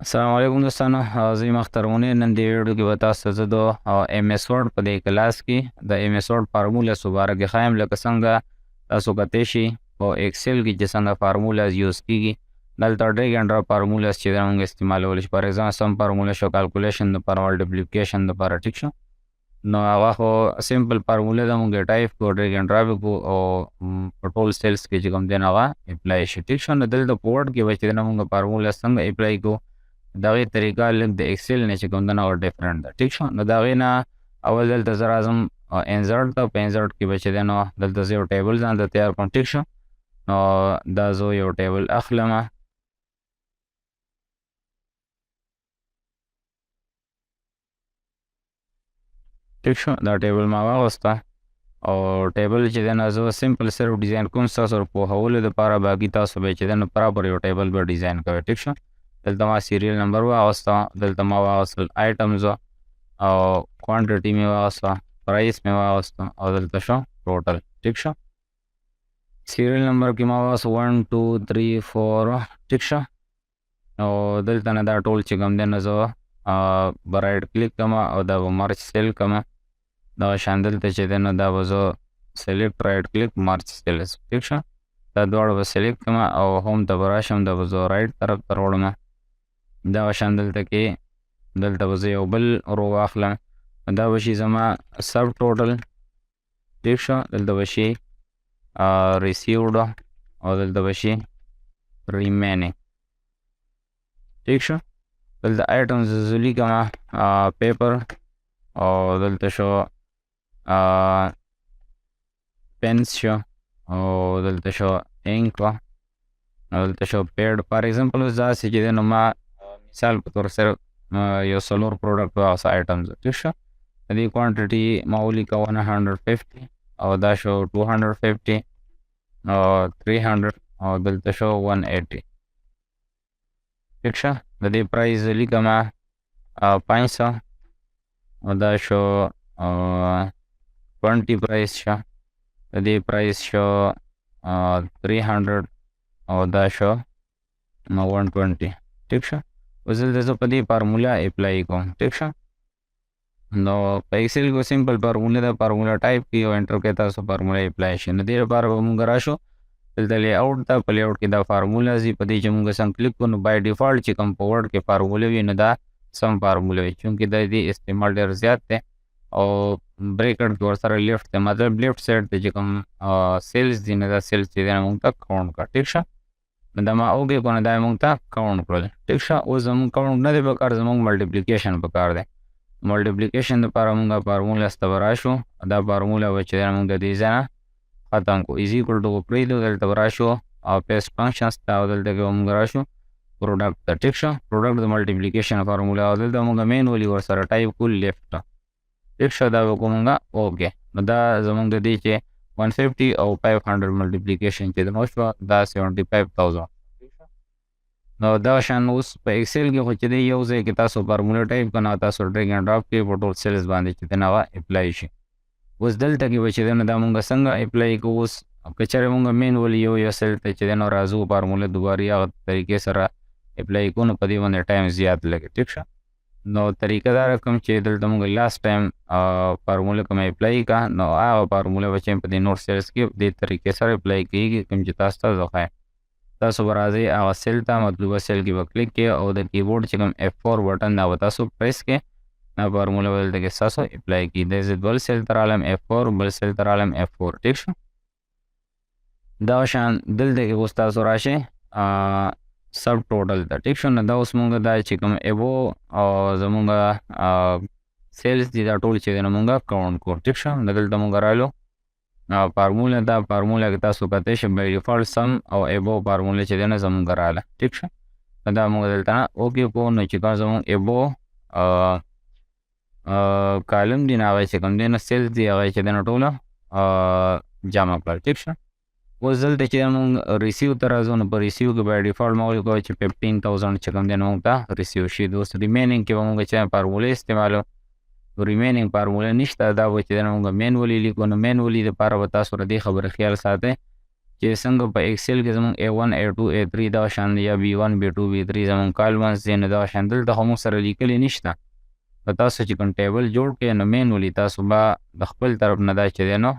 السلام علیکم دوستانو، زه یم اختر غنی. نن دې ویډیو کې به تاسو ته زه د ایم ایس ورډ په دې کلاس کې د ایم ایس ورډ فارمولاز په باره کې ښایم، لکه څنګه تاسو کتلی شئ په ایکسل کې چې څنګه فارمولاز یوز کېږي. دلته ډریګ اینډ ډراپ فارمولاز چې دا موږ استعمالولی شو. فار ایگزامپل سم فارمولا شو کالکولیشن دپاره، ملټیپلیکیشن دپاره، ټیک شو. نو هغه خو سمپل فارمولا ده، موږ یې ټایپ کړو، ډریګ اینډ ډراپ یې کړو او په ټول سیلز کې چې کوم دی نو هغه اپلای شي، ټیک شو. نو دلته په ورډ کې به چې دی نو موږ فارمولا څنګه اپلای کړو، د هغې طریقه لږ د ایکسل نه چې کوم ده نو هغه ډفرنټ ده، ټیک شو. نو د هغې نه اول دلته زه راځم انزرټ ته. په انزرټ کې به چې دی نو دلته زه یو ټیبل ځان ته تیار کړم، ټیک شو. نو دا زه یو ټیبل اخلم، ټیک شو. دا ټیبل ما واغوسته او ټیبل چې دی نو زه سمپل صرف ډیزاین کوم ستاسو پوهولو دپاره، باقي تاسو به چې دی نو پراپر یو ټیبل به ډیزاین کوئ، ټیک شو. دلته ما سیریل نمبر واغوسته، دلته ما واغوستل آیټمز او کوانټیټي مې واغوسته، پرایس مې واغوسته او دلته شو ټوټل، ټیک شو. سیریل نمبر کې ما واغوسته 1 2 3 4، ټیک شو. او دلته نه دا ټول چې کوم دی نو زه به رایټ کلیک کړم او دا به مرچ سیل کړم. دغه شان دلته چې دی نو دا به زه سلیکټ رایټ کلیک مرچ سیلز، ټیک شو. دا دواړه به سلیکټ کړم او هوم ته به راشم، دا به زه رایټ طرف ته راوړم. دغه شان دلته کې دلته به زه یو بل رو واخلم، دا به شي زما سب ټوټل، ټیک شو. دلته به شي ریسیوډ او دلته به شي ریمینینګ، ټیک شو. دلته آیټمز زه لیکم پیپر او دلته شو پینس شو او دلته شو انک او دلته شو پیډ. فار ایگزامپل اوس داسې چې دی نو ما مثال په طور سره یو څلور پروډکټ واغوسته آیټمز، ټیک شو. د دې کوانټیټي ما ولیکه 150 او دا شو 250 او 300 او دلته شو 180، ټیک شو. د دې پرایز لیکم 500 او دا شو 20 پرایس شو. د دې پرایس شو 300 او دا شو 120، ټیک شو. اوس دلته زه په دې فارمولا اپلای کوم، ټیک شو. نو په ایکسل کې سمپل فارمولا ده، فارمولا ټایپ کړئ او انټر کړئ، تاسو فارمولا اپلای شي. نو دې لپاره به موږ راشو دلته لی آوټ ته. په لی آوټ کې دا فارمولا ځي، په دې چې موږ څنګه کلیک کړو نو بای ډیفالټ چې کوم په ورډ کې فارمولا وي نو دا سم فارمولا وي، چونکې د دې استعمال ډېر زیات دی او بریکټ کې ورسره لیفټ دی، مطلب لیفټ سایډ ته چې کوم سیلز دي نو دا سیلز چې دی نو موږ ته کاونټ کړه، ټیک شو. نو دا ما اوکې کړو نو دا موږ ته کاونټ کړل، ټیک شو. اوس زموږ کاونټ نه دی پکار، زموږ ملټیپلیکیشن پکار دی. ملټیپلیکیشن دپاره موږ فارمولا ته به راشو، دا فارمولا به چې دی موږ د دې ځای نه ختم کړو، ایز ایکول ټو پرېږدو، دلته به راشو او پیسټ فنکشنز ته او دلته کې به موږ راشو پروډکټ ته، ټیک شو. پروډکټ د ملټیپلیکیشن فارمولا او دلته موږ مینولي ورسره ټایپ کړو لیفټ، ټیک شو. دا به کوو موږ اوکې. نو دا زموږ د دې چې 150 او 500 ملټیپلیکیشن چې د نو شوه دا 75,000. نو دا شان اوس په ایکسل کې خو چې دی یو ځای کې تاسو فارمولا ټایپ کړه نو تاسو ډریګ اینډ ډراپ کې په ټول سیلز باندې چې دی نو هغه اپلای شي. اوس دلته کې به چې دی نو دا موږ څنګه اپلای کوو. اوس که چېرې موږ مینولي یو سیل ته چې دی نو راځو فارمولا دوباره هغه طریقې سره اپلای کوو نو په دې باندې ټایم زیات لګي، ټیک شو. نو طریقه دا رقم چې دلته موږ لاست ټایم فارمولا کوم اپلای کړه نو هغه فارمولا به چې په دې نور سیلز کې دې طریقې سره اپلای کېږي کوم چې تاسو ته زه ښایم. تاسو به راځئ هغه سیل ته، مطلوبه سیل کې به کلیک کړئ او د کیبورډ چې کوم F4 بټن دا به تاسو پریس کړئ، دا فارمولا به دلته کې ستاسو اپلای کړي. د زه بل سیل ته رالم F4، بل سیل ته رالم F4، ټیک شو. دغه شان دلته کې اوس تاسو راشئ سب ټوټل ته، ټیک شو. نو دا اوس موږ دا چې کوم ایبو او زموږ سیلز دي دا ټول چې دی نو موږ کاونټ کړو، ټیک شو. نو دلته موږ رالو فارمولا، دا فارمولا کې تاسو کتلی شئ بای ډیفالټ سم او ایبو فارمولا چې دی نو زموږ راله، ټیک شو. نو دا موږ دلته نه اوکې کړو. نو چې کوم زموږ ایبو کالم دي نو هغه چې کوم دی نو سیلز دي هغه چې دی نو ټوله جمع کړل، ټیک شو. اوس دلته چې موږ ریسیو ته راځو نو په ریسیو کې بای ډیفالټ ما ولیکو چې 15,000 چې کوم دی نو موږ ته ریسیو شي. اوس ریمینینګ کې به موږ چې فارمولا استعمالو، ریمینینګ فارمولا نشته، دا به چې دی نو موږ مینولي لیکو. نو مینولي دپاره به تاسو د دې خبرې خیال ساتئ چې څنګه په ایکسل کې زمونږ A1 A2 A3 دا شان یا B1 B2 B3 زمونږ کالمز دی نو دا شان دلته خو موږ سره لیکلی نشته. په تاسو چې کوم ټیبل جوړ کړئ نو مینولي تاسو به د خپل طرف نه دا چې دی نو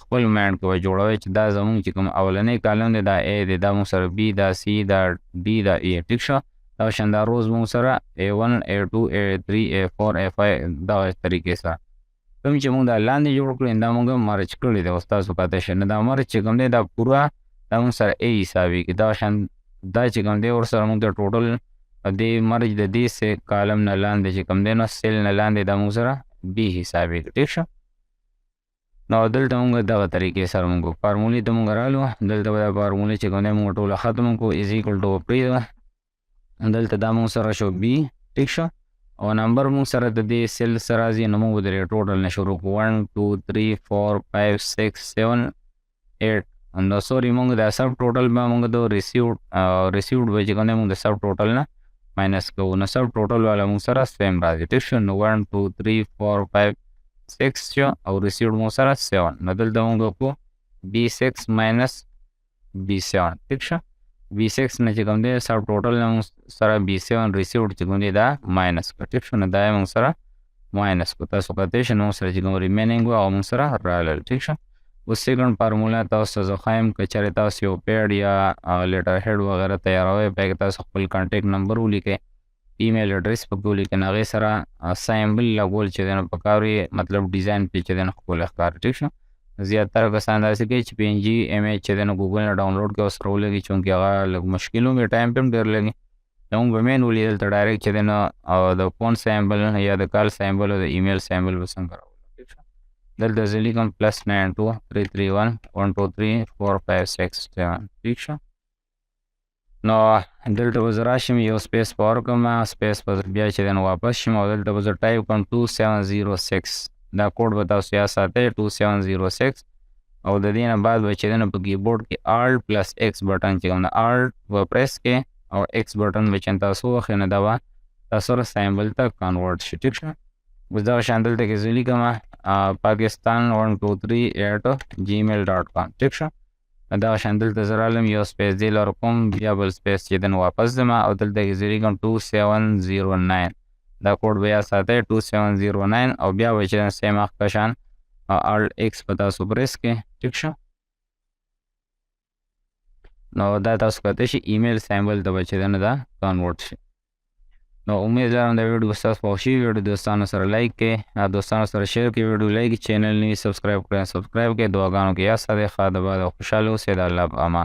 خپل مایند کې به جوړوئ چې دا زمونږ چې کوم اولنی کالم دی دا A دی، دا موږ سره B، دا C، دا D، دا E. ټیک شو. دا شان دا روز موږ سره A1 A2 A3 A4 A5 دغه طریقې سره کوم چې موږ دا لاندې جوړ کړی دا موږ مرج کړی دی. اوس تاسو کاته شي نه دا مرج چې کوم دی دا پوره دا موږ سره A حسابېږي. دا شان دا چې کوم دی ورسره موږ د ټوټل دې مرج د دې سه کالم نه لاندې چې کوم دی نو سیل نه لاندې دا موږ سره B حسابېږي. ټیک شو. نو دلته موږ دغه طریقې سره موږ فارمولې ته موږ رالو. دلته به دا فارمولې چې کوم دی موږ ټوله ختم کړو از ایکول ټو پرېږدو. دلته دا موږ سره شو B. ټیک شو. او نمبر موږ سره د دې سیل سره راځي نو موږ د ټوټل نه شروع کوو 1 2 3 4 5 6 7 8 نو سوري موږ د سب ټوټل به موږ د ریسیوډ به چې کوم دی موږ د سب ټوټل نه ماینس کوو نو سب ټوټل والا موږ سره سیم راځي. ټیک شو. نو 1 2 3 4 5 6 شو او ریسیوډ موږ سره 7 نو دلته موږ کوو B6 ماینس B7. ټیک شو. B6 نه چې کوم دی سب ټوټل نه موږ سره B7 ریسیوډ چې کوم دی دا ماینس کړو. ټیک شو. نو دا موږ سره ماینس کړو. تاسو کاته شي نو سره چې کوم ریمینینګ و او موږ سره راغلل. ټیک شو. اوس سیکنډ فارمولا تاسو زه ښایم که چېرې تاسو یو پیډ یا لیټر هیډ وغیره تیاروئ په کې تاسو خپل کانټیکټ نمبر ولیکئ، ایمیل اډرس پکې ولیکئ، نو هغې سره سایمبل لګول چې دی نو پکار وي مطلب ډیزاین پې چې دی نو ښکلی ښکاري. ټیک شو. زیاتره کسان داسې کوي چې PNG امیج چې دی نو ګوګل نه ډاونلوډ کړي او سره ولګي چونکې هغه لږ مشکل هم وي ټایم پې هم ډېر لګي. زموږ به مینولي دلته ډایرکټ چې دی نو د فون سایمبل یا د کال سایمبل او د ایمیل سایمبل به څنګه راولو. ټیک شو. دلته زه لیکم +92 331 123 456 7. ټیک شو. نو دلته به زه راشم یو سپیس په ورکړم سپیس به بیا چې دی نو واپس شم او دلته به زه ټایپ کړم 2706 دا کوډ به تاسو یاد ساتئ 2706 او د دې نه بعد به چې دی نو په کیبورډ کې Alt+X بټن چې کوم د Alt به پریس کې او X بټن به چې تاسو واخلئ نو دا به تاسو سره سایمبل ته کنورټ شي. ټیک شو. اوس دغه شان دلته کې زه لیکم pakistan123@gmail.com. ټیک شو. دغه شان دلته زه رالم یو سپیس دی لره کوم بیا بل سپیس چې دی نو واپس ځم او دلته کې زه لیکم 2709 دا کوډ به یاد ساتئ 2709 او بیا به چې سیم اخته شان Alt+X په تاسو پریس کې. ټیک شو. نو دا تاسو کاته شي ایمیل سایمبل ته به چې دی نو دا کنورټ شي. نو امید لرم دا ویډیو ستاسو خوښ شوي. ویډیو دوستانو سره لایک کړئ، دوستانو سره شیر کړئ، ویډیو لایک چینل نوي سبسکرایب کړئ، سبسکرایب کړئ. دعاګانو کې یاد ساتئ. ښه د باد او خوشحاله اوسئ. د الله په امان.